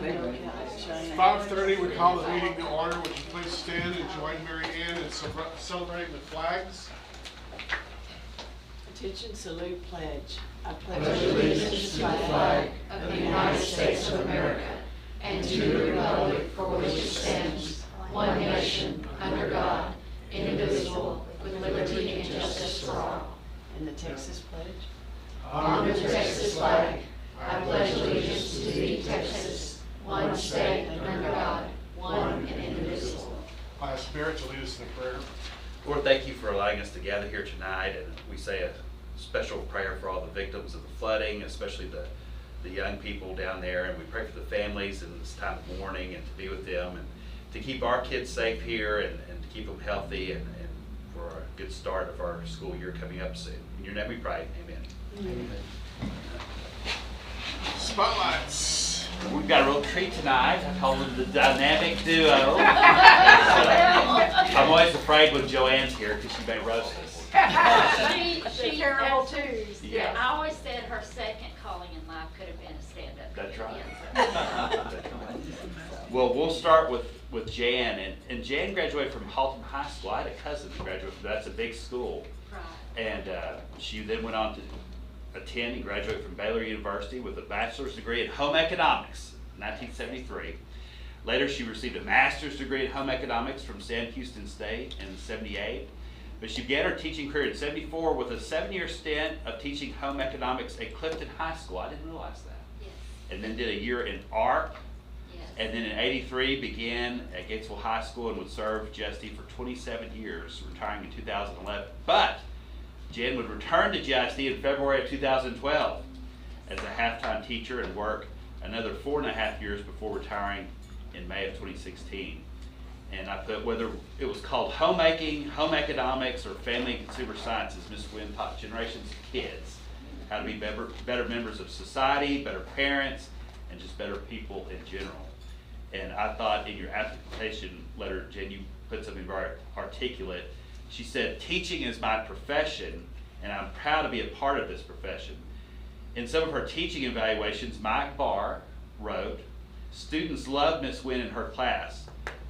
It's 5:30, we call the meeting to order. Would you please stand and join Mary Ann in celebrating the flags? Attention, salute, pledge. I pledge allegiance to the flag of the United States of America and to the republic for which it stands, one nation, under God, indivisible, with liberty and justice for all. And the Texas pledge. On the Texas flag, I pledge allegiance to thee, Texas, one state under God, one and indivisible. By His Spirit, to lead us in a prayer. Lord, thank you for allowing us to gather here tonight, and we say a special prayer for all the victims of the flooding, especially the young people down there, and we pray for the families in this time of mourning and to be with them and to keep our kids safe here and to keep them healthy and for a good start of our school year coming up soon. In your name we pray, amen. Amen. Spotlights. We've got a real treat tonight. I call them the dynamic duo. I'm always afraid when Joanne's here because she may roast us. She terrible too. Yeah. I always said her second calling in life could have been a stand-up. That's right. Yes. Well, we'll start with Jan, and Jan graduated from Haltom High School. I had a cousin who graduated from that's a big school, Right. and she then went on to attend and graduate from Baylor University with a bachelor's degree in home economics, 1973. Later, she received a master's degree in home economics from Sam Houston State in 78. But she began her teaching career in 74 with a 7-year stint of teaching home economics at Clifton High School. I didn't realize that. Yes. And then did a year in art. Yes. And then in 83 began at Gatesville High School and would serve JSD for 27 years, retiring in 2011. But Jen would return to JSD in February of 2012 as a half-time teacher and work another 4.5 years before retiring in May of 2016. And I put whether it was called homemaking, home economics, or family and consumer sciences, Ms. Wynn taught generations of kids how to be better members of society, better parents, and just better people in general. And I thought in your application letter, Jen, you put something very articulate. She said, teaching is my profession, and I'm proud to be a part of this profession. In some of her teaching evaluations, Mike Barr wrote, students love Ms. Wynn in her class.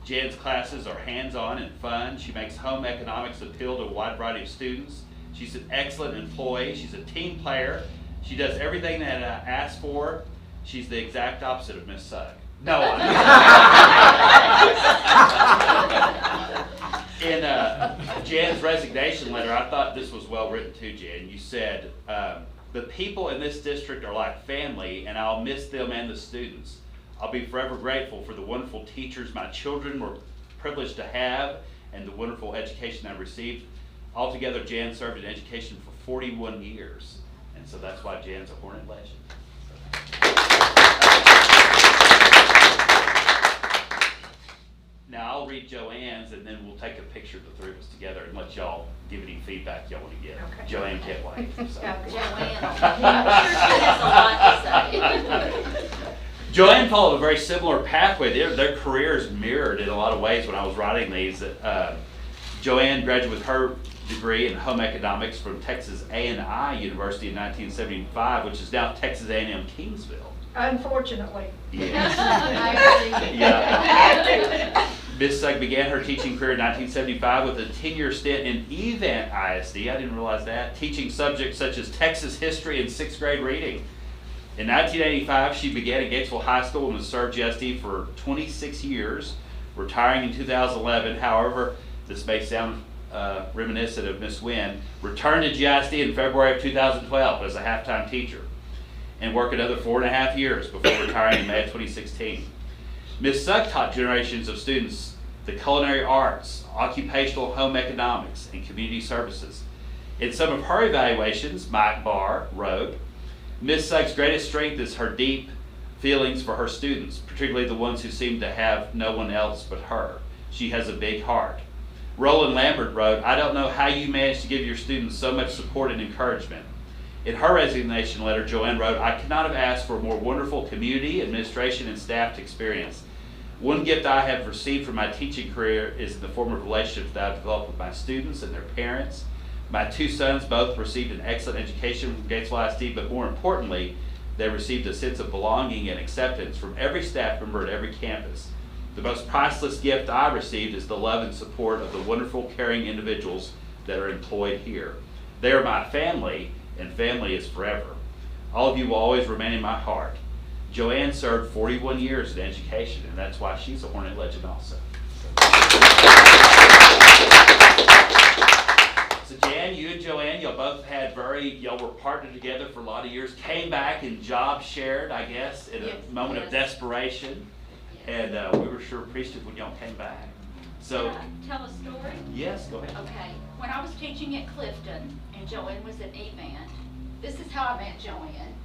Jan's classes are hands-on and fun. She makes home economics appeal to a wide variety of students. She's an excellent employee. She's a team player. She does everything that I ask for. She's the exact opposite of Miss Sugg. No, in Jan's resignation letter, I thought this was well written too, Jan. You said, the people in this district are like family, and I'll miss them and the students. I'll be forever grateful for the wonderful teachers my children were privileged to have and the wonderful education I received. Altogether, Jan served in education for 41 years, and so that's why Jan's a Hornet legend. Now I'll read Joanne's, and then we'll take a picture of the three of us together and let y'all give any feedback y'all want to give. Okay. Joanne can't wait. So. Joanne, I'm sure she has a lot to say. Joanne followed a very similar pathway. Their careers mirrored in a lot of ways when I was writing these. Joanne graduated with her degree in home economics from Texas A&I University in 1975, which is now Texas A&M Kingsville. Unfortunately. Yes. I Yeah. Ms. Sugg began her teaching career in 1975 with a 10-year stint in Event ISD. I didn't realize that. Teaching subjects such as Texas history and 6th grade reading. In 1985, she began at Gatesville High School and was served JSD for 26 years, retiring in 2011. However, this may sound reminiscent of Ms. Wynn, returned to JSD in February of 2012 as a half-time teacher and worked another 4.5 years before retiring in May of 2016. Ms. Sugg taught generations of students the culinary arts, occupational home economics, and community services. In some of her evaluations, Mike Barr wrote, Ms. Sugg's greatest strength is her deep feelings for her students, particularly the ones who seem to have no one else but her. She has a big heart. Roland Lambert wrote, I don't know how you manage to give your students so much support and encouragement. In her resignation letter, Joanne wrote, I could not have asked for a more wonderful community, administration, and staff experience. One gift I have received from my teaching career is in the form of relationships that I've developed with my students and their parents. My two sons both received an excellent education from Gatesville ISD, but more importantly, They received a sense of belonging and acceptance from every staff member at every campus. The most priceless gift I received is the love and support of the wonderful, caring individuals that are employed here. They are my family, and family is forever. All of you will always remain in my heart. Joanne served 41 years in education, and that's why she's a Hornet legend also. So Jan, you and Joanne, y'all both had y'all were partnered together for a lot of years, came back and job shared, I guess, in a moment of desperation. And we were sure appreciative when y'all came back. So, Can I tell a story? yes, go ahead. Okay, when I was teaching at Clifton and Joanne was at Event, this is how I met Joanne.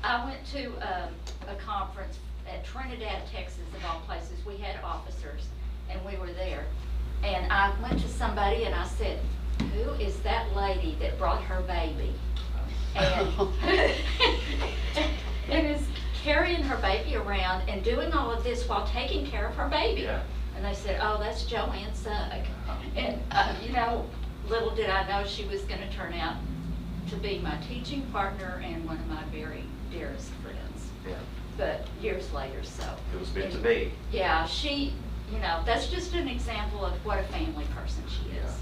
I went to a conference at Trinidad, Texas, of all places. We had officers and we were there. And I went to somebody and I said, who is that lady that brought her baby? And is carrying her baby around and doing all of this while taking care of her baby. Yeah. And they said, oh, that's Joanne Sugg. And, you know, little did I know she was going to turn out to be my teaching partner and one of my very dearest friends. Yeah. But years later, so. It was meant to be. Yeah, she, you know, that's just an example of what a family person she is. Yeah.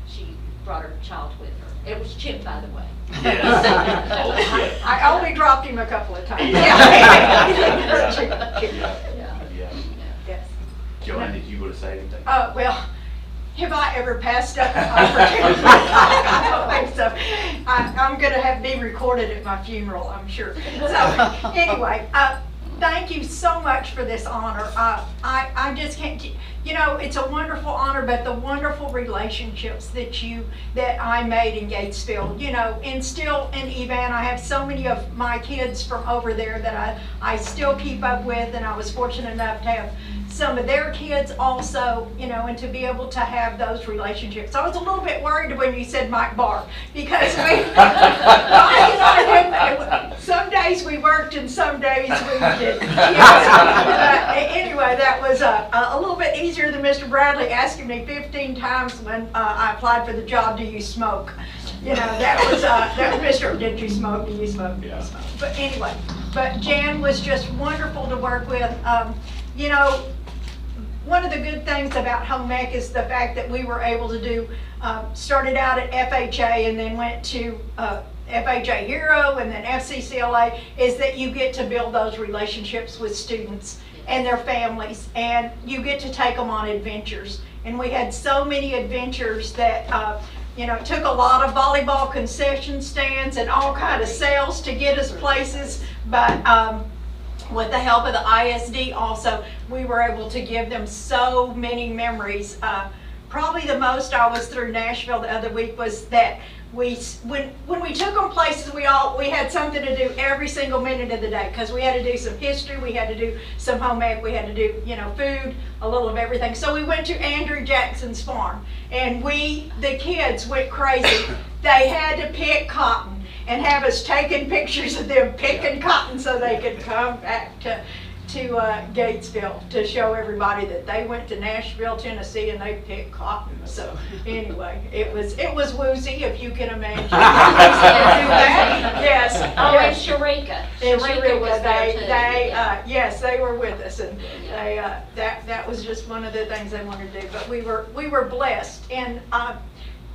She brought her child with her. It was Chip, by the way. Yes. Old Chip. I only dropped him a couple of times. Yeah. Yeah. Yes. Joanne, did you want to say anything? Well, have I ever passed up an opportunity? I don't think so. I'm going to be recorded at my funeral, I'm sure. So anyway, thank you so much for this honor. I just can't, you know, it's a wonderful honor, but the wonderful relationships that I made in Gatesville, you know, and still in Evan, I have so many of my kids from over there that I still keep up with, and I was fortunate enough to have some of their kids also, you know, and to be able to have those relationships. I was a little bit worried when you said Mike Barr, because Mike and I, some days we worked and some days we didn't. Anyway, that was a little bit easier than Mr. Bradley asking me 15 times when I applied for the job, do you smoke? You know, that was Mr. Did you smoke? Do you smoke? Do you smoke? But anyway, but Jan was just wonderful to work with. You know, one of the good things about home ec is the fact that we were able to do, started out at FHA and then went to FHA Hero and then FCCLA, is that you get to build those relationships with students and their families, and you get to take them on adventures. And we had so many adventures that, you know, took a lot of volleyball concession stands and all kind of sales to get us places, but with the help of the ISD also, we were able to give them so many memories. Probably the most I was through Nashville the other week was that when we took them places, we had something to do every single minute of the day, because we had to do some history, we had to do some home ec, we had to do, you know, food, a little of everything. So we went to Andrew Jackson's farm, and the kids went crazy. They had to pick cotton and have us taking pictures of them picking cotton so they could come back to Gatesville to show everybody that they went to Nashville, Tennessee, and they picked cotton. So anyway, it was woozy, if you can imagine. Yes. Oh, yes. and Sharika. And Sharika was there too. Yes, they were with us, and that was just one of the things they wanted to do. But we were blessed, and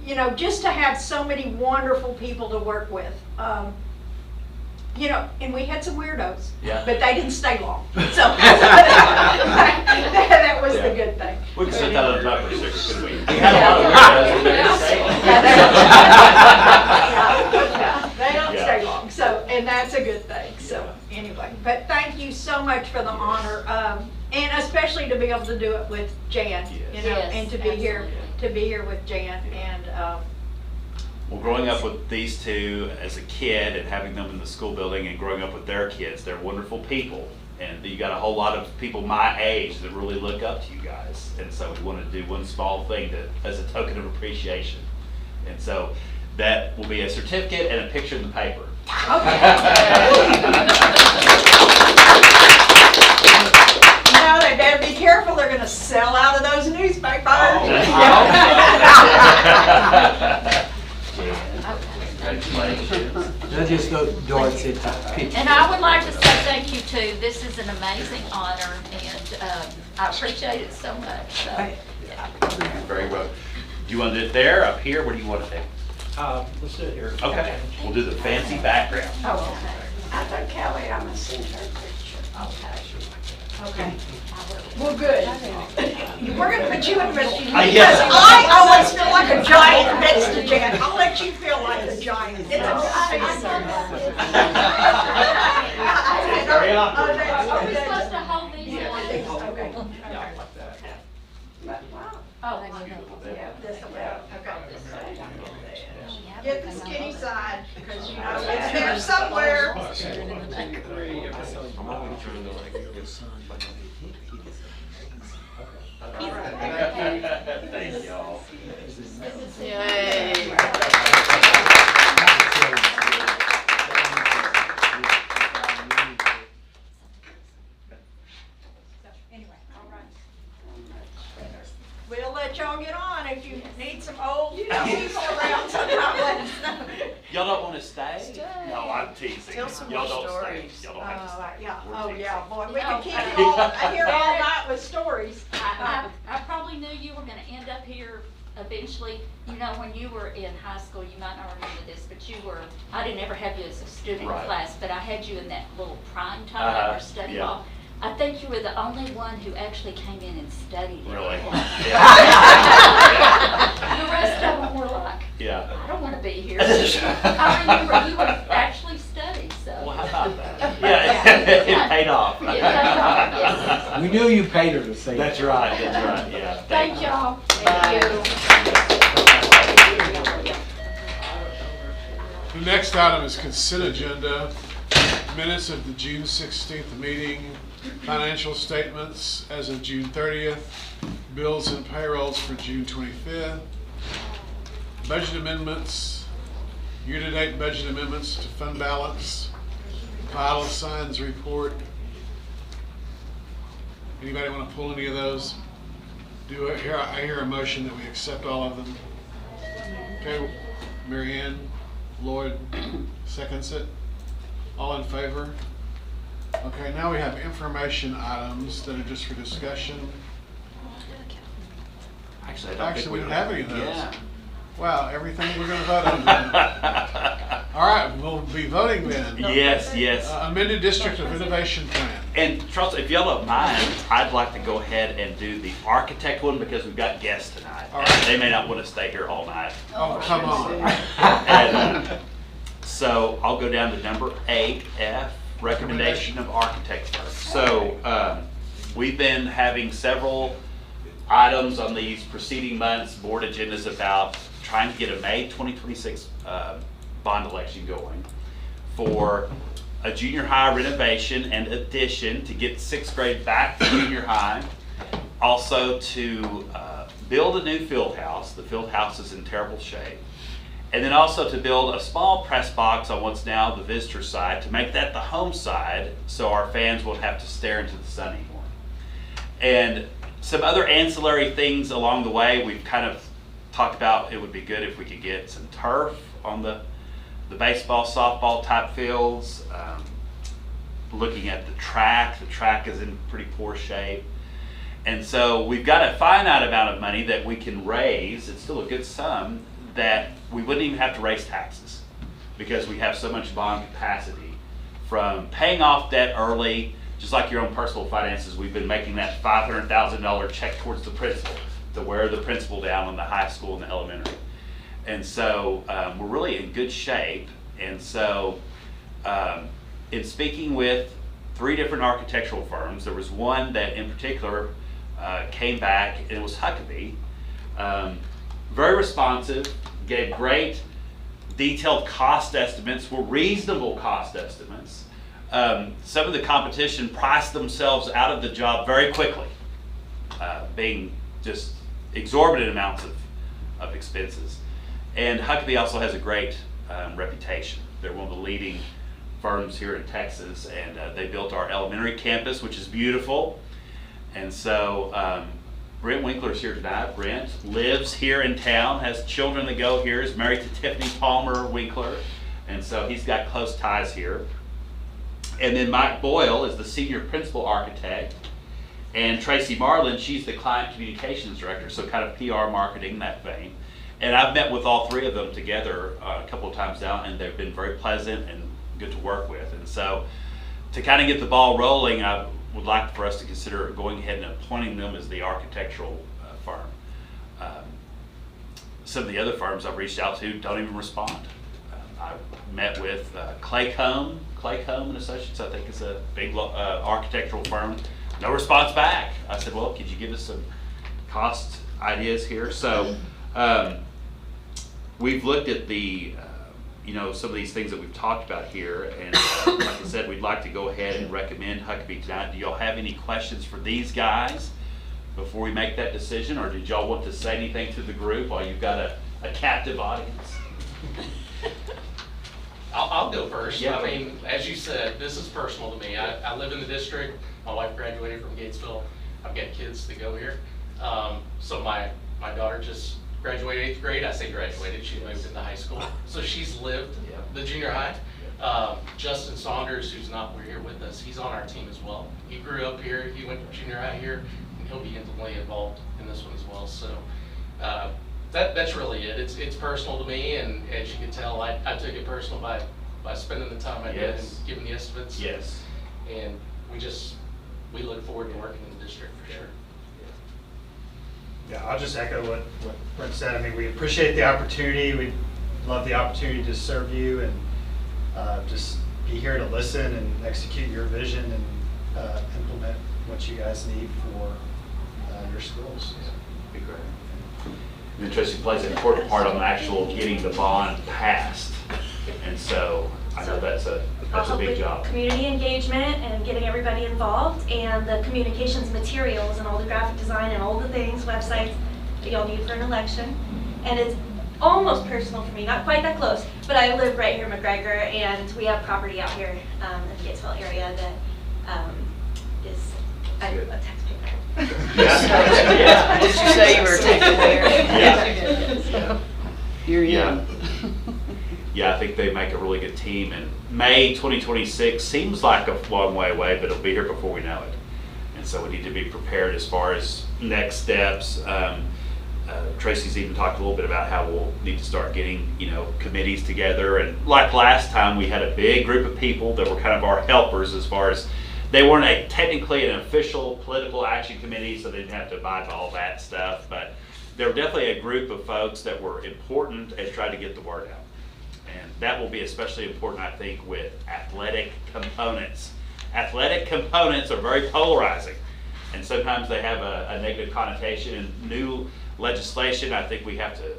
you know, just to have so many wonderful people to work with. You know, and we had some weirdos, but they didn't stay long. So that was the good thing. We can set that on top of the sticker, couldn't we? We had a lot of weirdos, but they didn't stay long. They don't stay long. So, and that's a good thing. So anyway, but thank you so much for the honor, and especially to be able to do it with Jan, you know, Yes, and to be here with Jan, and Well, growing up with these two as a kid and having them in the school building and growing up with their kids, they're wonderful people. And you got a whole lot of people my age that really look up to you guys. And so we want to do one small thing as a token of appreciation. And so that will be a certificate and a picture in the paper. No, they better be careful. They're going to sell out of those newspapers. Congratulations. Let's just go Dorothy picture. And I would this is an amazing honor, and I appreciate it so much, so. Very well. Do you want to do it there, up here? What do you want to do? Let's do it here. Okay, we'll do the fancy background. Oh, okay. I told Kelly I'm gonna send her a picture. Okay. Well, good. We're gonna put you in Michigan, because Yes. I always feel like a giant next to Jan. I'll let you feel like a giant. It's a Very Are awkward. we supposed to hold these? Okay. Oh, Yeah, this way. Okay. Get the skinny side, because you know it's there somewhere. Thank y'all. Yay. We'll let y'all get on if you need some old people around sometime, let us know. Y'all don't want to stay? No, I'm teasing. Tell some Y'all more don't stories. stay. Y'all don't have to stay. Yeah, We're oh, teasing. yeah, boy, we could keep you all, here all night with stories. I probably knew you were gonna end up here eventually. You know, when you were in high school, you might not remember this, but you were, I didn't ever have you as a student Right. in class, but I had you in that little prime time or study yeah. hall. I think you were the only one who actually came in and studied. Really? The rest of them were like, Yeah. I don't wanna be here. I remember you would actually study, so. Well, how about that? Yeah, it paid off. It paid off, yes. We knew you paid her to say That's right, yeah. Thank y'all. Thank you. The next item is consent agenda, minutes of the June 16th meeting, financial statements as of June 30th, bills and payrolls for June 25th, budget amendments, year-to-date budget amendments to fund balance, vital signs report. Anybody want to pull any of those? I hear a motion that we accept all of them. Okay, Mary Ann, Lloyd seconds it. All in favor? Okay, now we have information items that are just for discussion. Actually, I don't think Actually, we don't have any of those. Yeah. Wow, everything we're gonna vote on then. All right, we'll be voting then. Yes, yes. Amended District of Innovation Plan. And Charles, if y'all don't mind, I'd like to go ahead and do the architect one because we've got guests tonight. All And right. they may not want to stay here all night. Oh, come on. And, so I'll go down to number 8F, recommendation of architect firm. So we've been having several items on these preceding months, board agendas about trying to get a May 2026 bond election going for a junior high renovation and addition to get 6th grade back to junior high. Also to build a new field house. The field house is in terrible shape. And then also to build a small press box on what's now the visitor side to make that the home side so our fans won't have to stare into the sun anymore. And some other ancillary things along the way, we've kind of talked about it would be good if we could get some turf on the baseball, softball type fields. Looking at the track is in pretty poor shape. And so we've got a finite amount of money that we can raise, it's still a good sum, that we wouldn't even have to raise taxes because we have so much bond capacity from paying off debt early, just like your own personal finances. We've been making that $500,000 check towards the principal to wear the principal down in the high school and the elementary. And so we're really in good shape. And so in speaking with 3 different architectural firms, there was one that in particular came back, and it was Huckabee. Very responsive, gave great detailed cost estimates, were reasonable cost estimates. Some of the competition priced themselves out of the job very quickly, being just exorbitant amounts of expenses. And Huckabee also has a great reputation. They're one of the leading firms here in Texas, and they built our elementary campus, which is beautiful. And so Brent Winkler's here tonight. Brent lives here in town, has children that go here, is married to Tiffany Palmer Winkler, and so he's got close ties here. And then Mike Boyle is the senior principal architect. And Tracy Marlin, she's the client communications director, so kind of PR marketing, that vein. And I've met with all three of them together a couple of times now, and they've been very pleasant and good to work with. And so to kind of get the ball rolling, I would like for us to consider going ahead and appointing them as the architectural firm. Some of the other firms I've reached out to don't even respond. I met with Claycomb and Associates, I think is a big architectural firm. No response back. I said, well, could you give us some cost ideas here? So we've looked at the, some of these things that we've talked about here, and like I said, we'd like to go ahead and recommend Huckabee tonight. Do y'all have any questions for these guys before we make that decision, or did y'all want to say anything to the group while you've got a captive audience? I'll go first. Yeah. I mean, as you said, this is personal to me. I live in the district. My wife graduated from Gatesville. I've got kids that go here. So my daughter just graduated 8th grade. I say graduated, she moved into high school. So she's lived the junior high. Justin Saunders, who's not here with us, he's on our team as well. He grew up here, he went to junior high here, and he'll be intimately involved in this one as well. So that's really it. It's personal to me, and as you can tell, I took it personal by spending the time I did and giving the estimates. Yes. And we look forward to working in the district for sure. Yeah, I'll just echo what Brent said. I mean, we appreciate the opportunity. We love the opportunity to serve you and just be here to listen and execute your vision and implement what you guys need for your schools. Be great. And then Tracy plays an important part on actual getting the bond passed. And so I know that's a big job. Community engagement and getting everybody involved, and the communications materials and all the graphic design and all the things, websites that y'all need for an election. And it's almost personal for me, not quite that close, but I live right here in McGregor, and we have property out here in the Gatesville area that is a taxpayer. Yeah. Did you say you were taking there? Yeah. You're in. Yeah. Yeah, I think they make a really good team, and May 2026 seems like a long way away, but it'll be here before we know it. And so we need to be prepared as far as next steps. Tracy's even talked a little bit about how we'll need to start getting, committees together. And like last time, we had a big group of people that were kind of our helpers as far as they weren't technically an official political action committee, so they didn't have to abide by all that stuff. But there were definitely a group of folks that were important and tried to get the word out. And that will be especially important, I think, with athletic components. Athletic components are very polarizing, and sometimes they have a negative connotation. And new legislation, I think we have to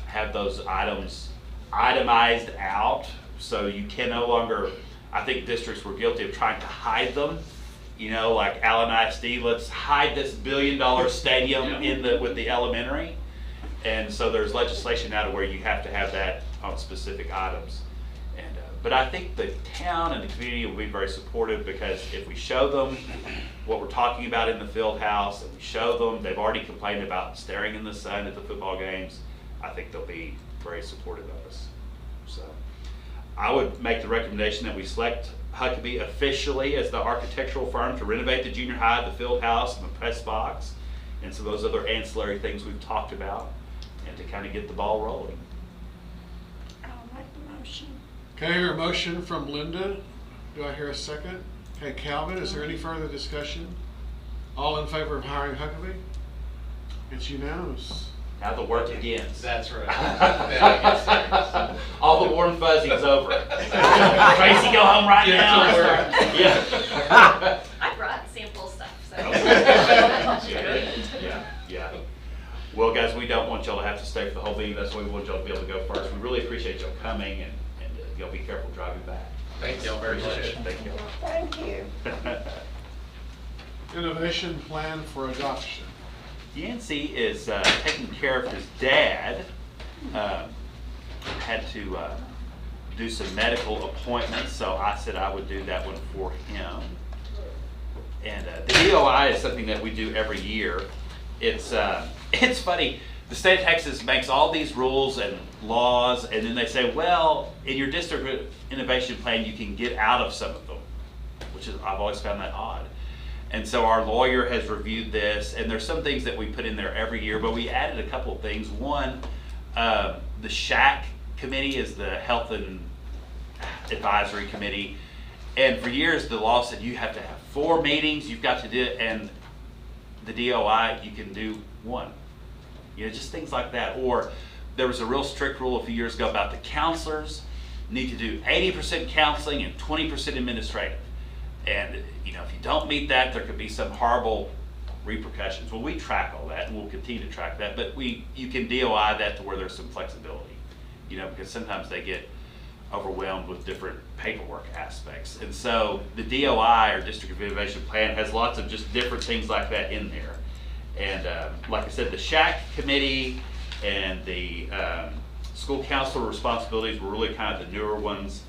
have those items itemized out, so you can no longer, I think districts were guilty of trying to hide them. Like Allen ISD, let's hide this $1 billion stadium with the elementary. And so there's legislation now to where you have to have that on specific items. And but I think the town and the community will be very supportive, because if we show them what we're talking about in the field house, and we show them, they've already complained about staring in the sun at the football games, I think they'll be very supportive of us. So I would make the recommendation that we select Huckabee officially as the architectural firm to renovate the junior high, the field house, and the press box, and some of those other ancillary things we've talked about, and to kind of get the ball rolling. I'll make the motion. Can I hear a motion from Linda? Do I hear a second? Okay, Calvin, is there any further discussion? All in favor of hiring Huckabee? It's unanimous. Now the work begins. That's right. Yeah, All the warm fuzzies over. Tracy, go home right now. Yeah. I brought sample stuff, so. Yeah. Well, guys, we don't want y'all to have to stay for the whole meeting. That's why we want y'all to be able to go first. We really appreciate y'all coming, and y'all be careful driving back. Thank y'all very much. Thank you. Thank you. Innovation plan for adoption. Yancey is taking care of his dad. Had to do some medical appointments, so I said I would do that one for him. And the DOI is something that we do every year. It's funny. The state of Texas makes all these rules and laws, and then they say, well, in your district innovation plan, you can get out of some of them. which is, I've always found that odd. And so our lawyer has reviewed this, and there's some things that we put in there every year, but we added a couple of things. One, the SHAC committee is the Health and Advisory Committee. And for years, the law said you have to have 4 meetings, you've got to do it, and the DOI, you can do 1. You know, just things like that. Or there was a real strict rule a few years ago about the counselors need to do 80% counseling and 20% administrative. And you know, if you don't meet that, there could be some horrible repercussions. Well, we track all that, and we'll continue to track that, but you can DOI that to where there's some flexibility, you know, because sometimes they get overwhelmed with different paperwork aspects. And so the DOI, or District of Innovation Plan, has lots of just different things like that in there. And like I said, the SHAC committee and the school counselor responsibilities were really kind of the newer ones.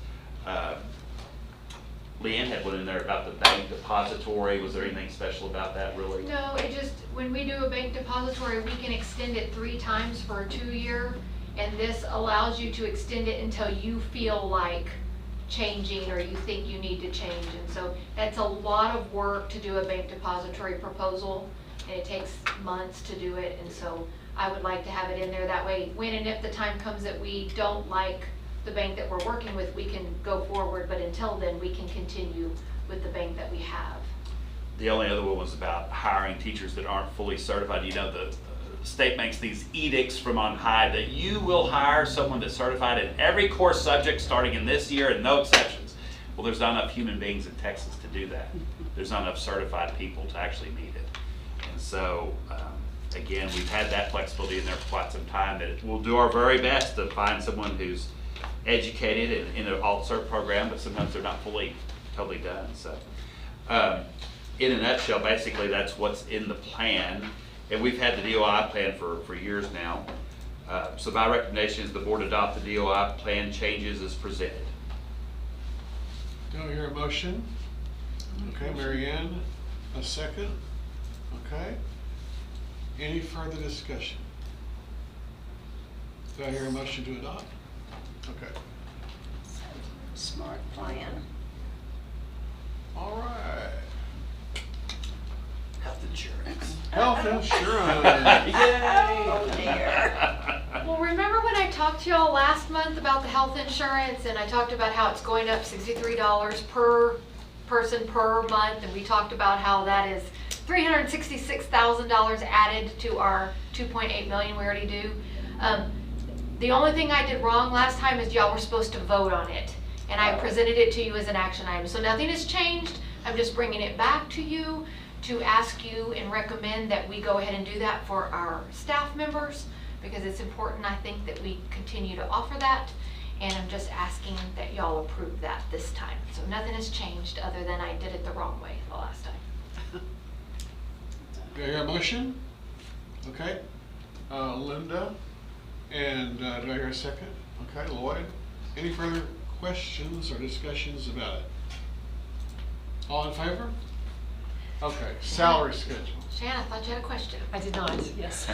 Leanne had one in there about the bank depository. Was there anything special about that, really? No, it just, when we do a bank depository, we can extend it 3 times for a 2-year, and this allows you to extend it until you feel like changing or you think you need to change. And so that's a lot of work to do a bank depository proposal, and it takes months to do it. And so I would like to have it in there that way, when and if the time comes that we don't like the bank that we're working with, we can go forward, but until then, we can continue with the bank that we have. The only other one was about hiring teachers that aren't fully certified. You know, the state makes these edicts from on high that you will hire someone that's certified in every core subject starting in this year and no exceptions. Well, there's not enough human beings in Texas to do that. There's not enough certified people to actually meet it. And so, again, we've had that flexibility in there for quite some time, that we'll do our very best to find someone who's educated in an alt-cert program, but sometimes they're not totally done. So in a nutshell, basically that's what's in the plan, and we've had the DOI plan for years now. So my recommendation is the board adopt the DOI plan changes as presented. Do I hear a motion? Okay, Mary Ann, a second. Okay. Any further discussion? Do I hear a motion to adopt? Okay. Smart plan. All right. Health insurance. Health insurance. Oh dear. Well, remember when I talked to y'all last month about the health insurance, and I talked about how it's going up $63 per person per month, and we talked about how that is $366,000 added to our $2.8 million we already do. The only thing I did wrong last time is y'all were supposed to vote on it, and I presented it to you as an action item. So nothing has changed. I'm just bringing it back to you to ask you and recommend that we go ahead and do that for our staff members, because it's important, I think, that we continue to offer that. And I'm just asking that y'all approve that this time. So nothing has changed other than I did it the wrong way the last time. Do I hear a motion? Okay. Linda, and do I hear a second? Okay, Lloyd. Any further questions or discussions about it? All in favor? Okay, salary schedule. Shannon, I thought you had a question. I did not, yes.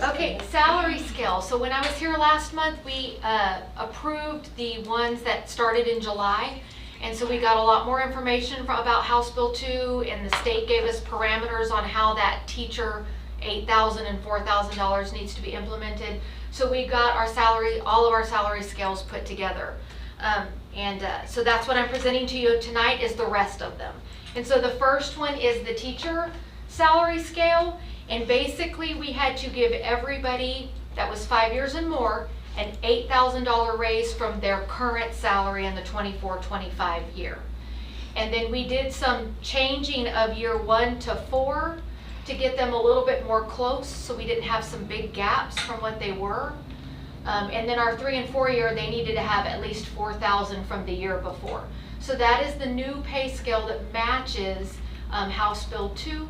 Okay, salary scale. So when I was here last month, we approved the ones that started in July. And so we got a lot more information about House Bill 2, and the state gave us parameters on how that teacher $8,000 and $4,000 needs to be implemented. So we got our salary, all of our salary scales put together. So that's what I'm presenting to you tonight, is the rest of them. And so the first one is the teacher salary scale, and basically we had to give everybody that was 5 years and more an $8,000 raise from their current salary in the 24-25 year. And then we did some changing of year 1 to 4 to get them a little bit more close, so we didn't have some big gaps from what they were. And then our 3 and 4 year, they needed to have at least $4,000 from the year before. So that is the new pay scale that matches House Bill 2.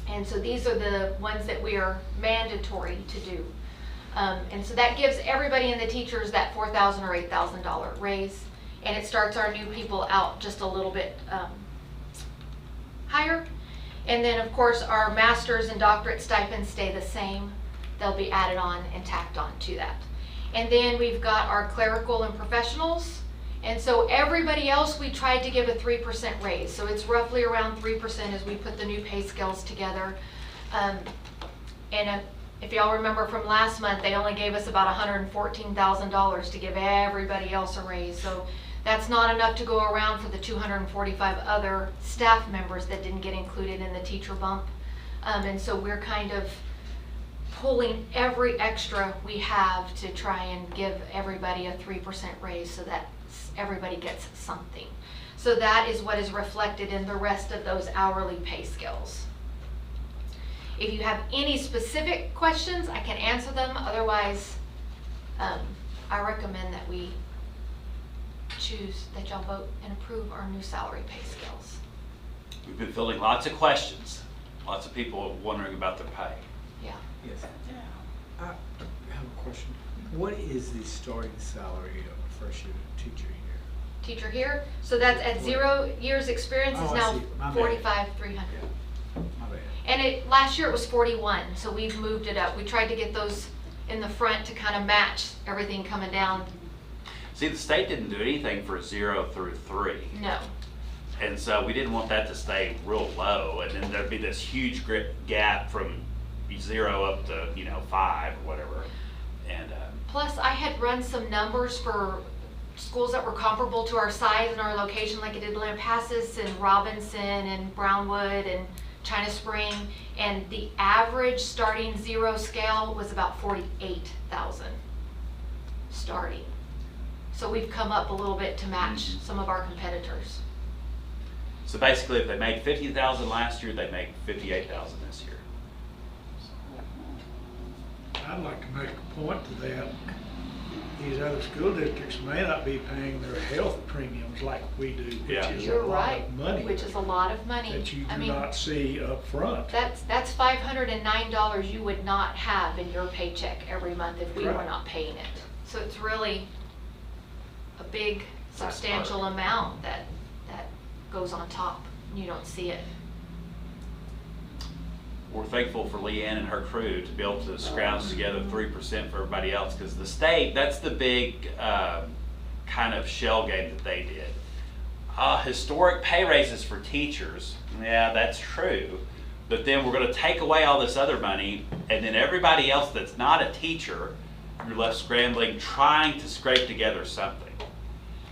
And so these are the ones that we are mandatory to do. And so that gives everybody in the teachers that $4,000 or $8,000 raise. And it starts our new people out just a little bit higher. And then of course our master's and doctorate stipends stay the same. They'll be added on and tacked on to that. And then we've got our clerical and professionals, And so everybody else, we tried to give a 3% raise. So it's roughly around 3% as we put the new pay scales together. And if y'all remember from last month, they only gave us about $114,000 to give everybody else a raise. So that's not enough to go around for the 245 other staff members that didn't get included in the teacher bump. And so we're kind of pulling every extra we have to try and give everybody a 3% raise so that everybody gets something. So that is what is reflected in the rest of those hourly pay scales. If you have any specific questions, I can answer them. Otherwise, I recommend that we choose, that y'all vote and approve our new salary pay scales. We've been fielding lots of questions. Lots of people wondering about their pay. Yeah. Yes. I have a question. What is the starting salary of a first year teacher here? Teacher here, so that's at 0 years experience is Oh, I now see. My bad. 45,300. My bad. And last year it was 41, so we've moved it up. We tried to get those in the front to kind of match everything coming down. See, the state didn't do anything for 0 through 3. No. And so we didn't want that to stay real low, and then there'd be this huge gap from 0 up to 5 or whatever. And Plus, I had run some numbers for schools that were comparable to our size and our location, like I did Lampasas and Robinson and Brownwood and China Spring, and the average starting 0 scale was about 48,000 starting. So we've come up a little bit to match some of our competitors. so basically, if they made 50,000 last year, they make 58,000 this year. I'd like to make a point to that. These other school districts may not be paying their health premiums like we do, which Yeah. is a You're lot right, of money which is a lot of money. that you I do mean, not see up front. that's $509 you would not have in your paycheck every month if we were Right. not paying it. So it's really a big That's substantial amount that goes on top. You don't see it. We're thankful for Leanne and her crew to be able to scrounge together 3% for everybody else, because the state, that's the big kind of shell game that they did. Historic pay raises for teachers, yeah, that's true, but then we're going to take away all this other money, and then everybody else that's not a teacher, you're left scrambling, trying to scrape together something.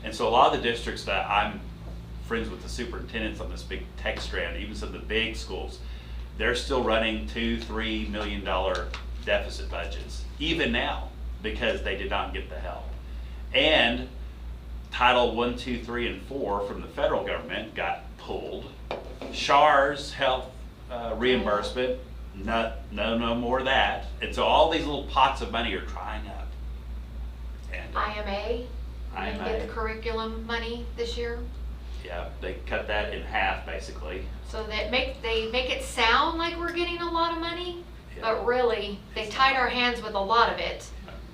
And so a lot of the districts that I'm friends with the superintendents on this big tech strand, even some of the big schools, they're still running $2-3 million deficit budgets, even now, because they did not get the help. And Title 1, 2, 3, and 4 from the federal government got pulled. SHAR's health reimbursement, no more of that. And so all these little pots of money are drying up. And IMA, we didn't get IMA. the curriculum money this year. yeah, they cut that in half basically. So they make it sound like we're getting a lot of money, Yeah. but really, they tied our hands with a lot of it,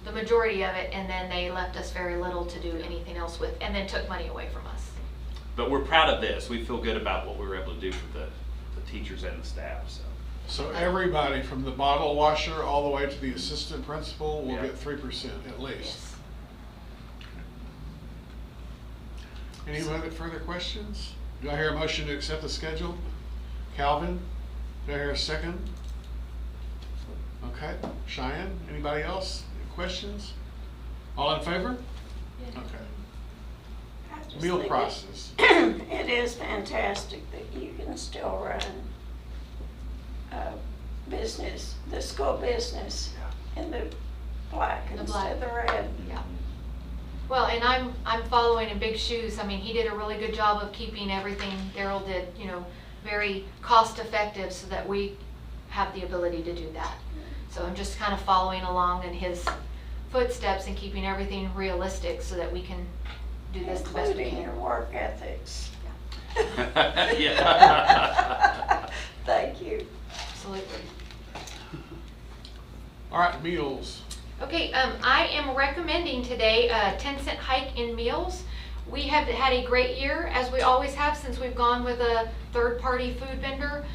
the majority of it, and then they left us very little to do anything else with, and then took money away from us. But we're proud of this. We feel good about what we were able to do for the teachers and the staff, so. So everybody from the bottle washer all the way to the assistant principal will Yeah. get 3% at least. Yes. Any other further questions? Do I hear a motion to accept the schedule? Calvin, do I hear a second? Okay, Cheyenne, anybody else? Any questions? All in favor? Okay. I just Meal think prices. It is fantastic that you can still run business, the school business in the black The instead of the red. Yeah. Well, and I'm following in big shoes. I mean, he did a really good job of keeping everything Daryl did, very cost effective so that we have the ability to do that. So I'm just kind of following along in his footsteps and keeping everything realistic so that we can do this the best we Including your can. work ethics. Yeah. Thank you. Absolutely. All right, meals. Okay, I am recommending today a 10-cent hike in meals. We have had a great year, as we always have since we've gone with a third-party food vendor.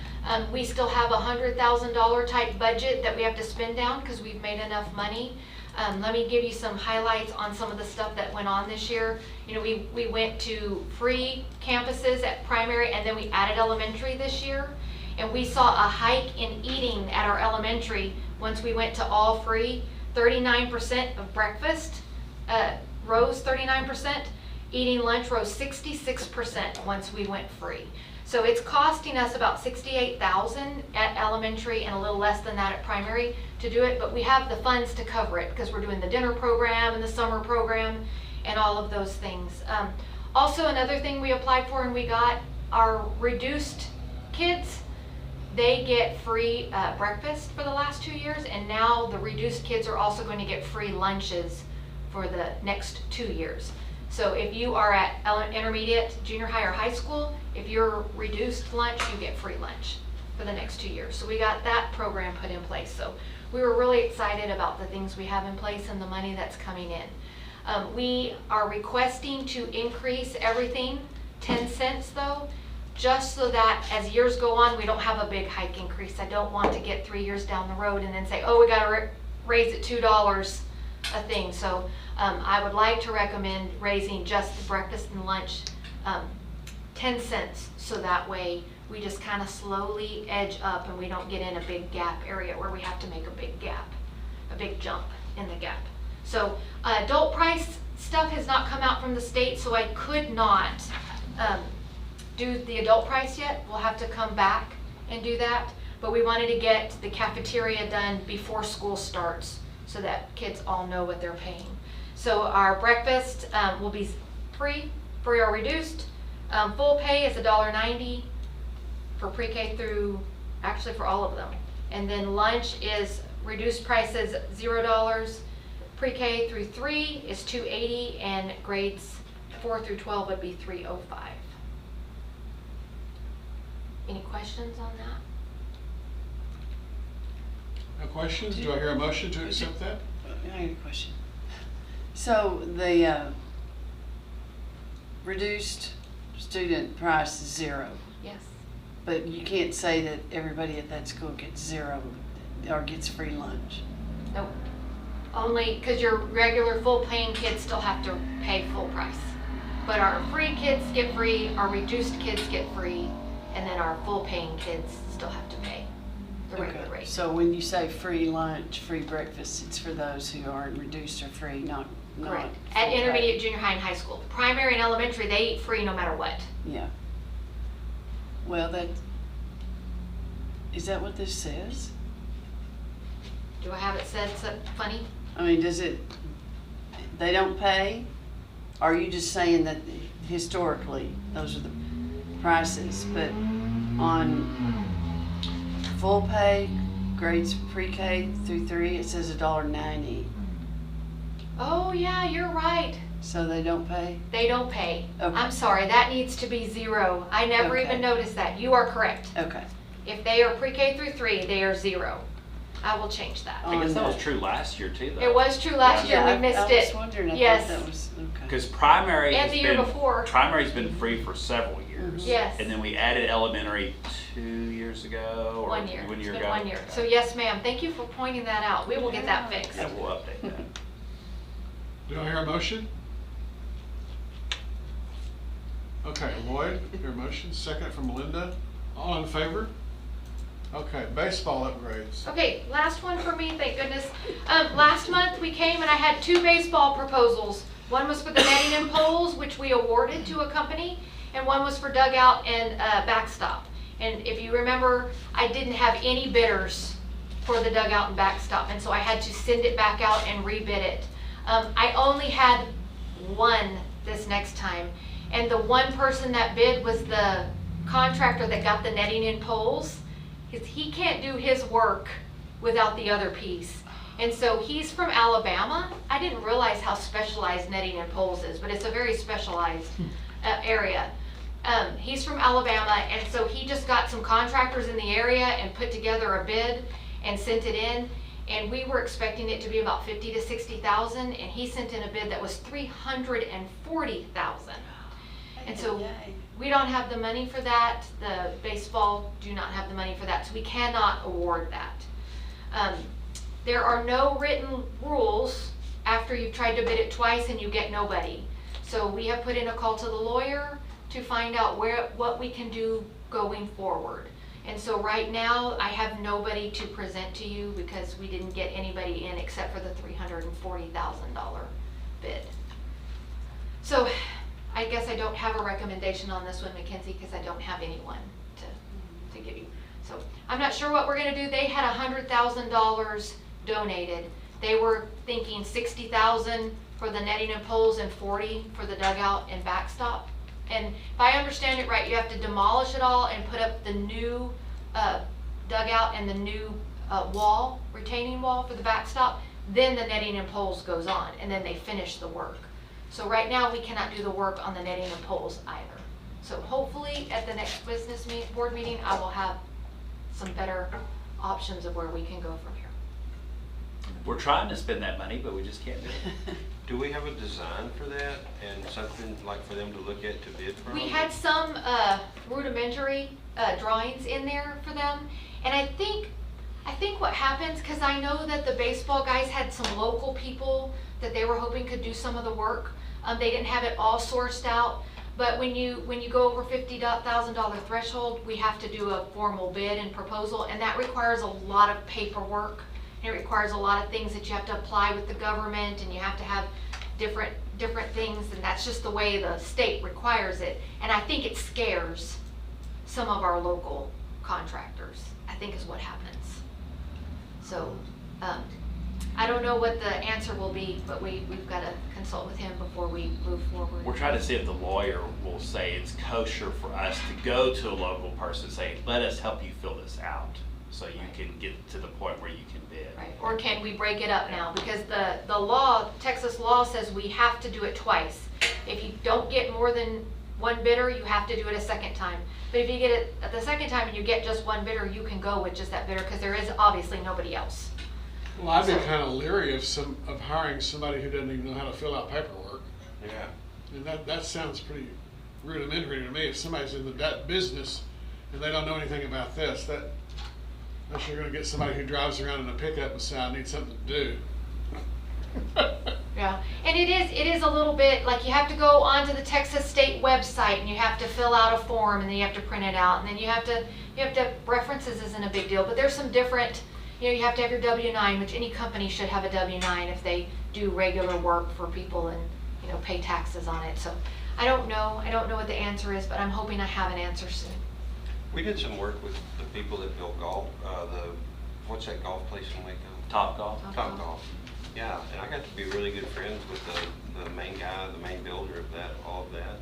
We still have a $100,000 type budget that we have to spend down because we've made enough money. Let me give you some highlights on some of the stuff that went on this year. You know, we went to free campuses at primary, and then we added elementary this year. And we saw a hike in eating at our elementary once we went to all free. 39% of breakfast rose 39%. Eating lunch rose 66% once we went free. So it's costing us about $68,000 at elementary and a little less than that at primary to do it, but we have the funds to cover it because we're doing the dinner program and the summer program and all of those things. Also, another thing we applied for and we got, our reduced kids, they get free breakfast for the last 2 years, and now the reduced kids are also going to get free lunches for the next 2 years. So if you are at intermediate, junior high, or high school, if you're reduced lunch, you get free lunch for the next 2 years. So we got that program put in place. So we were really excited about the things we have in place and the money that's coming in. We are requesting to increase everything 10 cents though, just so that as years go on, we don't have a big hike increase. I don't want to get 3 years down the road and then say, oh, we got to raise it $2 a thing. So I would like to recommend raising just the breakfast and lunch 10 cents, so that way we just kind of slowly edge up and we don't get in a big gap area where we have to make a big gap, a big jump in the gap. So adult price stuff has not come out from the state, so I could not do the adult price yet. We'll have to come back and do that, but we wanted to get the cafeteria done before school starts so that kids all know what they're paying. So our breakfast will be free or reduced. Full pay is $1.90 for pre-K through, actually for all of them. And then lunch is reduced prices $0. Pre-K through 3 is $2.80, and grades 4 through 12 would be $3.05. Any questions on that? No questions? Do I hear a motion to accept that? I have a question. So the reduced student price is 0, Yes. but you can't say that everybody at that school gets 0 or gets free lunch. Nope. Only because your regular full paying kids still have to pay full price. But our free kids get free, our reduced kids get free, and then our full paying kids still have to pay the regular rate. So when you say free lunch, free breakfast, it's for those who aren't reduced or free, not Correct. At full pay. intermediate, junior high, and high school. Primary and elementary, they eat free no matter what. Yeah. Well, is that what this says? Do I have it said so funny? I mean, they don't pay? Or are you just saying that historically, those are the prices, but on full pay, grades pre-K through 3, it says $1.90. Oh yeah, you're right. So they don't pay? They don't pay. Okay. I'm sorry, that needs to be 0. I never Okay. even noticed that. You are correct. Okay. If they are pre-K through 3, they are 0. I will change that. I guess that was true last year too, though. It was true last year, we missed I it. was wondering, I Yes. thought that was, okay. Because primary And has the year been, before. primary's been free for several years. Yes. And then we added elementary 2 years ago, or 1 year. 1 year It's ago. been 1 year. So yes, ma'am, thank you for pointing that out. We will get that fixed. Yeah, we'll update that. Do I hear a motion? Okay, Lloyd, your motion, second from Linda. All in favor? Okay, baseball upgrades. Okay, last one for me, thank goodness. Last month we came and I had 2 baseball proposals. One was for the netting and poles, which we awarded to a company, and one was for dugout and backstop. And if you remember, I didn't have any bidders for the dugout and backstop, and so I had to send it back out and rebid it. I only had 1 this next time, and the one person that bid was the contractor that got the netting and poles. He can't do his work without the other piece. And so he's from Alabama. I didn't realize how specialized netting and poles is, but it's a very specialized area. He's from Alabama, and so he just got some contractors in the area and put together a bid and sent it in. And we were expecting it to be about $50,000 to $60,000, and he sent in a bid that was $340,000. And so we don't have the money for that. The baseball do not have the money for that, so we cannot award that. there are no written rules after you've tried to bid it twice and you get nobody. So we have put in a call to the lawyer to find out what we can do going forward. And so right now, I have nobody to present to you because we didn't get anybody in except for the $340,000 bid. So I guess I don't have a recommendation on this one, Mackenzie, because I don't have anyone to give you. So I'm not sure what we're gonna do. They had $100,000 donated. They were thinking $60,000 for the netting and poles and $40,000 for the dugout and backstop. And if I understand it right, you have to demolish it all and put up the new dugout and the new wall, retaining wall for the backstop. Then the netting and poles goes on, and then they finish the work. So right now, we cannot do the work on the netting and poles either. So hopefully, at the next board meeting, I will have some better options of where we can go from here. We're trying to spend that money, but we just can't do it. Do we have a design for that and something like for them to look at to bid from? We had some rudimentary drawings in there for them, and I think what happens, because I know that the baseball guys had some local people that they were hoping could do some of the work. They didn't have it all sourced out, but when you go over $50,000 threshold, we have to do a formal bid and proposal, and that requires a lot of paperwork. It requires a lot of things that you have to apply with the government, and you have to have different things, and that's just the way the state requires it. And I think it scares some of our local contractors, I think is what happens. So I don't know what the answer will be, but we've got to consult with him before we move forward. We're trying to see if the lawyer will say it's kosher for us to go to a local person and say, let us help you fill this out, so you can get to the point where you can bid. Right. Or can we break it up now? Because the law, Texas law says we have to do it twice. If you don't get more than one bidder, you have to do it a second time. But if you get it at the second time and you get just one bidder, you can go with just that bidder, because there is obviously nobody else. Well, I'd be kind of leery of hiring somebody who doesn't even know how to fill out paperwork. Yeah. And that sounds pretty rudimentary to me. If somebody's in that business and they don't know anything about this, unless you're going to get somebody who drives around in a pickup and say, I need something to do. Yeah, and it is a little bit like you have to go onto the Texas State website and you have to fill out a form, and then you have to print it out, and then you have to references isn't a big deal, but there's some different, you have to have your W-9, which any company should have a W-9 if they do regular work for people and pay taxes on it. So I don't know what the answer is, but I'm hoping I have an answer soon. We did some work with the people that built golf, what's that golf place in Waco? Top Golf. Top Golf. Yeah, and I got to be really good friends with the main guy, the main builder of all of that.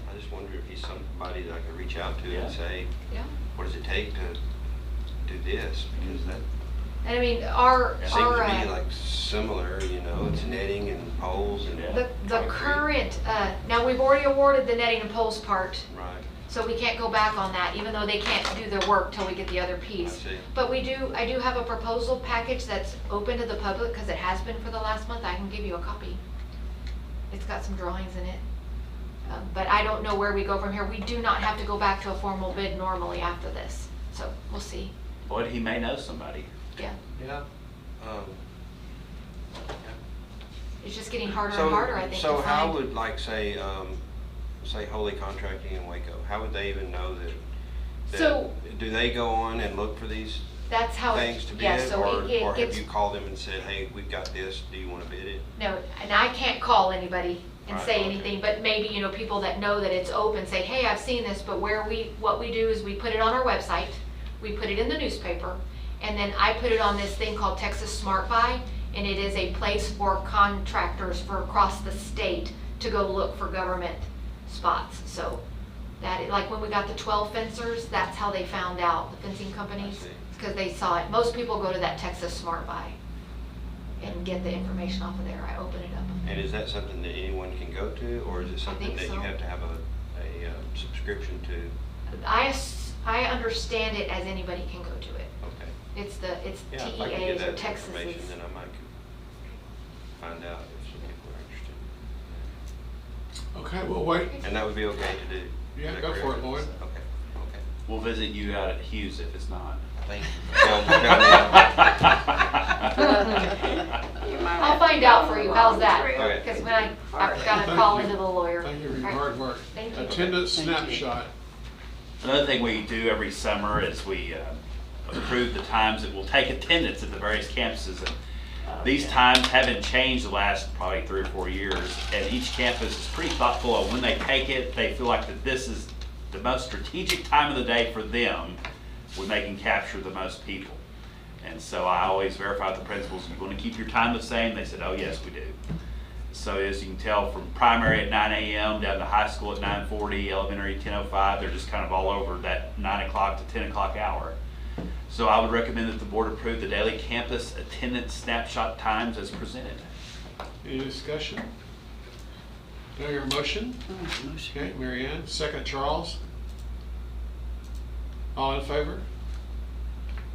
I just wonder if he's somebody that I could reach out to and say, what does it take to do this? Because that And I mean, seems to be like similar, it's netting and poles and the concrete. current, now we've already awarded the netting and poles part. Right. So we can't go back on that, even though they can't do their work till we get the other piece. I see. But I do have a proposal package that's open to the public, because it has been for the last month. I can give you a copy. It's got some drawings in it. But I don't know where we go from here. We do not have to go back to a formal bid normally after this. So we'll see. Boy, he may know somebody. Yeah. Yeah. It's just getting harder and harder, I think, So to how find. would, like, say Holy Contracting in Waco, how would they even know that So- do they go on and look for these That's how things to yeah, bid? so Or it have gets, you called them and said, hey, we've got this, do you want to bid it? no, and I can't call anybody and Right, say okay. anything, but maybe, people that know that it's open say, hey, I've seen this, but what we do is we put it on our website, we put it in the newspaper, and then I put it on this thing called Texas Smart Buy, and it is a place for contractors for across the state to go look for government spots. So that, like when we got the 12 fencers, that's how they found out, the fencing companies, see. because they saw it. Most people go to that Texas Smart Buy and get the information off of there. I open it up. And is that something that anyone can go to, or is it something think that so. you have to have a subscription to? I understand it as anybody can go to it. Okay. It's Yeah, if I could get TEA's or that information, Texas's. then I might could find out if some people are interested. Okay, we'll wait. And that would be okay to do? Yeah, Is that go for correct? it, Lloyd. Okay. We'll visit you out at Hughes if it's not. Thank you. find out for you, how's that? Okay. Because when I got a call into the lawyer. Thank you for your All right. hard work. Thank you. Attendance Thank you. snapshot. Another thing we do every summer is we approve the times that we'll take attendance at the various campuses. And these times haven't changed the last probably 3 or 4 years, and each campus is pretty thoughtful of when they take it. They feel like that this is the most strategic time of the day for them when they can capture the most people. And so I always verify with the principals, you want to keep your time the same? They said, oh yes, we do. So as you can tell, from primary at 9 a.m. down to high school at 9:40, elementary 10:05, they're just kind of all over that 9 o'clock to 10 o'clock hour. So I would recommend that the board approve the daily campus attendance snapshot times as presented. Any discussion? Do I hear a motion? Motion. Okay, Mary Ann, second Charles. All in favor?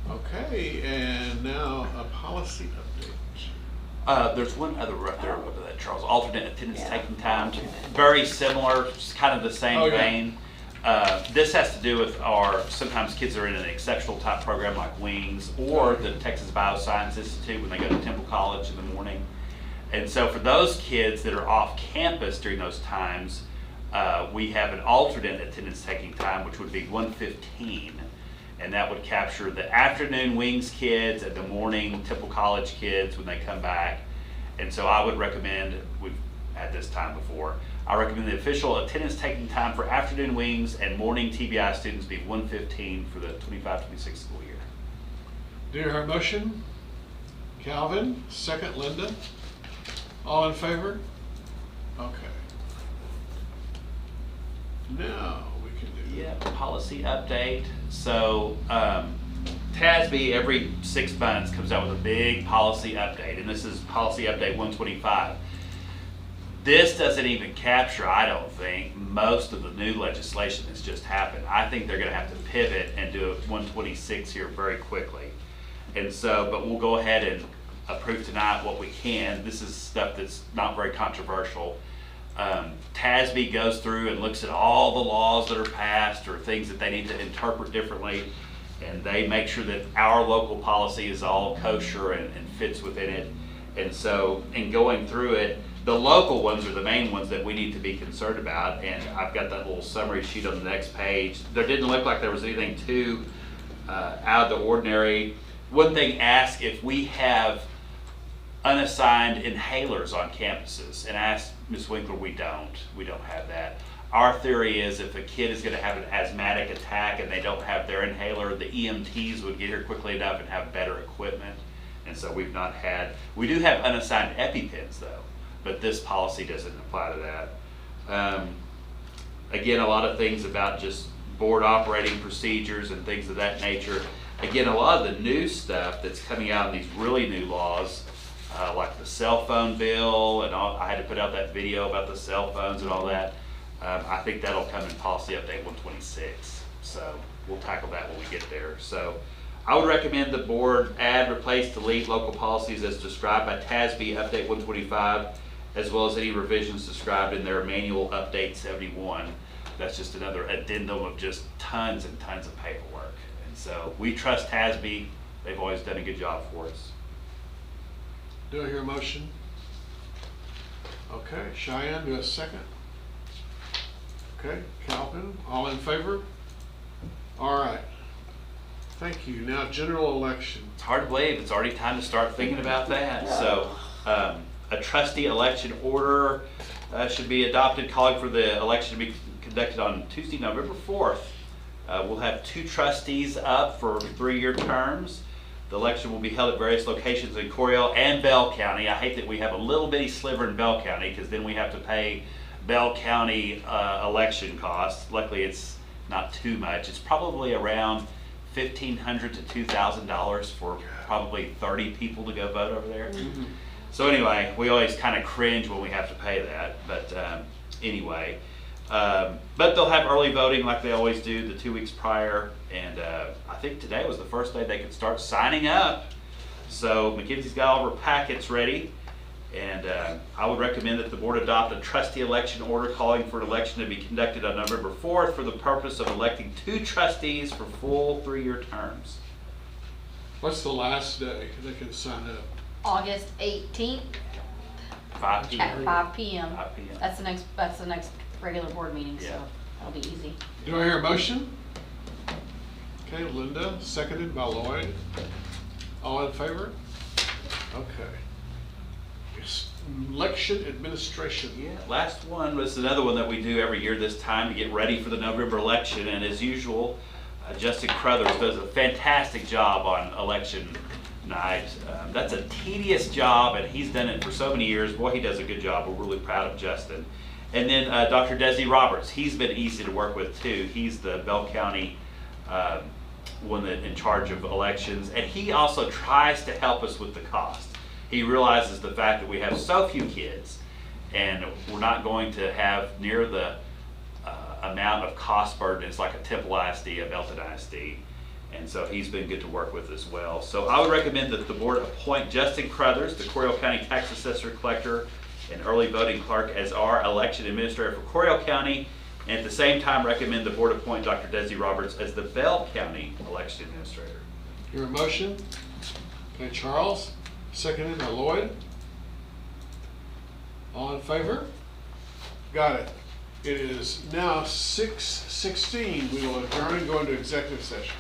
Okay, and now a policy update. There's one other right there under that, Charles, alternate attendance Yeah, taking time. alternate. Very similar, it's kind of the same Oh, yeah. vein. This has to do with sometimes kids are in an exceptional type program like Wings or the Texas Bioscience Institute when they go to Temple College in the morning. And so for those kids that are off campus during those times, we have an alternate attendance taking time, which would be 1:15. And that would capture the afternoon Wings kids and the morning Temple College kids when they come back. And so I would recommend, we've had this time before, I recommend the official attendance taking time for afternoon Wings and morning TBI students be 1:15 for the 25-26 school year. Do you hear a motion? Calvin, second Linda. All in favor? Okay. Now we can do. Yeah, policy update. So TASB every 6 months comes out with a big policy update, and this is policy update 125. This doesn't even capture, I don't think, most of the new legislation that's just happened. I think they're gonna have to pivot and do a 126 here very quickly. And so, but we'll go ahead and approve tonight what we can. This is stuff that's not very controversial. TASB goes through and looks at all the laws that are passed or things that they need to interpret differently, and they make sure that our local policy is all kosher and fits within it. And so, in going through it, the local ones are the main ones that we need to be concerned about, and I've got that little summary sheet on the next page. There didn't look like there was anything too out of the ordinary. One thing asked if we have unassigned inhalers on campuses, and I asked Ms. Winkler, we don't have that. Our theory is if a kid is going to have an asthmatic attack and they don't have their inhaler, the EMTs would get here quickly enough and have better equipment. And so we do have unassigned EpiPens though, but this policy doesn't apply to that. Again, a lot of things about just board operating procedures and things of that nature. Again, a lot of the new stuff that's coming out in these really new laws, like the cell phone bill and all, I had to put out that video about the cell phones and all that. I think that'll come in policy update 126. So we'll tackle that when we get there. So I would recommend the board add, replace, delete local policies as described by TASB update 125, as well as any revisions described in their manual update 71. That's just another addendum of just tons and tons of paperwork. And so we trust TASB. They've always done a good job for us. Do I hear a motion? Okay, Cheyenne, do a second. Okay, Calvin, all in favor? All right. Thank you. Now, general election. It's hard to believe it's already time to start thinking about that. So a trustee election order should be adopted, calling for the election to be conducted on Tuesday, November 4th. We'll have 2 trustees up for 3-year terms. The election will be held at various locations in Coryell and Bell County. I hate that we have a little bitty sliver in Bell County because then we have to pay Bell County election costs. Luckily, it's not too much. It's probably around $1,500 to $2,000 for probably 30 people to go vote over there. Mm-hmm. So anyway, we always kind of cringe when we have to pay that. But anyway, but they'll have early voting like they always do the 2 weeks prior. And I think today was the first day they could start signing up. So Mackenzie's got all of her packets ready. And I would recommend that the board adopt a trustee election order calling for an election to be conducted on November 4th for the purpose of electing 2 trustees for full 3-year terms. What's the last day they can sign up? August 18th. 5 p.m. At 5 p.m. 5 p.m. That's the next regular board meeting, Yeah. so that'll be easy. Do I hear a motion? Okay, Linda, seconded by Lloyd. All in favor? Okay. Yes, election administration. Yeah, last one was another one that we do every year this time to get ready for the November election, and as usual, Justin Crothers does a fantastic job on election night. That's a tedious job, and he's done it for so many years. Boy, he does a good job. We're really proud of Justin. And then Dr. Desi Roberts, he's been easy to work with too. He's the Bell County one that in charge of elections, and he also tries to help us with the cost. He realizes the fact that we have so few kids, and we're not going to have near the amount of cost burden as like a Temple ISD, a Belton ISD, and so he's been good to work with as well. So I would recommend that the board appoint Justin Crothers, the Coryell County Tax Assessor Collector and Early Voting Clerk, as our election administrator for Coryell County, and at the same time recommend the board appoint Dr. Desi Roberts as the Bell County Election Administrator. Hear a motion? Okay, Charles, seconded by Lloyd. All in favor? Got it. It is now 6:16. We will adjourn and go into executive session.